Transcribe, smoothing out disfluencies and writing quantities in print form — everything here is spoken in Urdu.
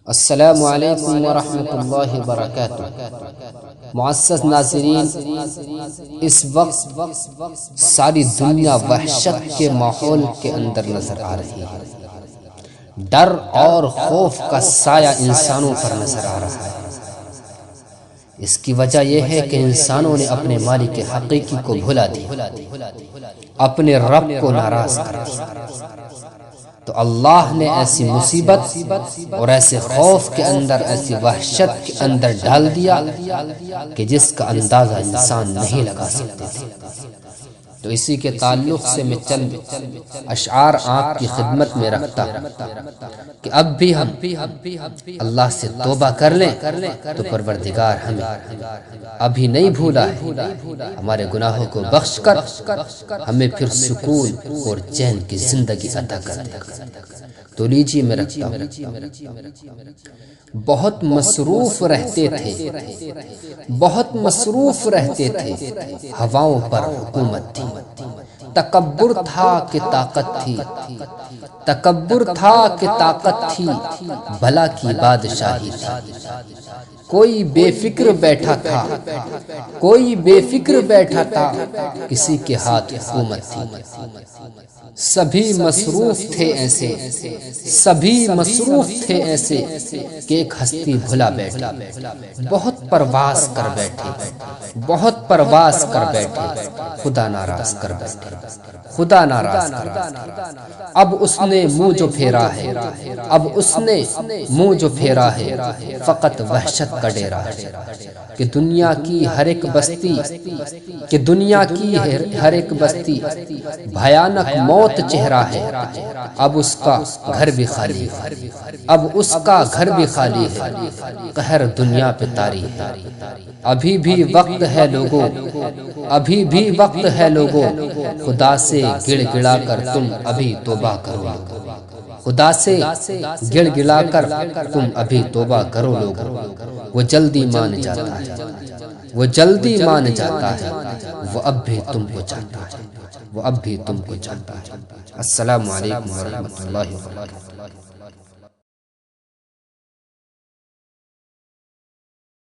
السلام علیکم ورحمۃ اللہ وبرکاتہ۔ معزز ناظرین، اس وقت ساری دنیا وحشت کے ماحول کے اندر نظر آ رہی ہے۔ ڈر اور خوف کا سایہ انسانوں پر نظر آ رہا ہے۔ اس کی وجہ یہ ہے کہ انسانوں نے اپنے مالک حقیقی کو بھلا دیا، اپنے رب کو ناراض کر دیا۔ تو اللہ نے ایسی مصیبت اور ایسے خوف کے اندر، ایسی وحشت کے اندر ڈال دیا کہ جس کا اندازہ انسان نہیں لگا سکتے تھے۔ تو اسی کے تعلق سے میں چند اشعار آپ کی خدمت میں رکھتا ہوں کہ اب بھی ہم اللہ سے توبہ کر لیں تو پروردگار ہمیں ابھی نہیں بھولا ہے، ہمارے گناہوں کو بخش کر ہمیں پھر سکون اور چین کی زندگی عطا کر دے گا۔ تو لیجیے میں رکھتا ہوں۔ بہت مصروف رہتے تھے، بہت مصروف رہتے تھے، ہواؤں پر حکومت تھی، تکبر تھا کہ طاقت تھی، تکبر تھا کہ طاقت تھی، بھلا کی بادشاہی تھی۔ کوئی بے فکر بیٹھا تھا، کوئی بے فکر بیٹھا تھا، کسی کے ہاتھ حکومت تھی۔ سبھی مصروف تھے ایسے، سبھی مصروف تھے ایسے کہ ایک ہستی بھلا بیٹھے، بہت پرواز کر بیٹھے، بہت پرواز کر بیٹھے، خدا ناراض کر بیٹھے، خدا ناراض کر بیٹھے۔ اب اس نے منہ جو پھیرا ہے، اب اس نے منہ جو پھیرا ہے، فقط وحشت کا ڈیرا ہے کہ دنیا کی ہر ایک بستی، کہ دنیا کی ہر ایک بستی بھیانک موت چہرہ ہے۔ اب اس کا گھر بھی خالی ہے، اب اس کا گھر بھی خالی ہے، قہر دنیا پہ طاری ہے۔ ابھی بھی وقت ہے لوگوں، ابھی بھی وقت ہے لوگوں، خدا سے گڑ گڑا کر تم ابھی توبہ کرو، خدا سے گڑ گڑا کر تم ابھی توبہ کرو لوگوں۔ وہ جلدی مان جاتا ہے، وہ جلدی مان جاتا ہے، وہ اب بھی تم کو چاہتا ہے، وہ اب بھی تم کو چاہتا ہے۔ السلام علیکم ورحمۃ اللہ وبرکاتہ۔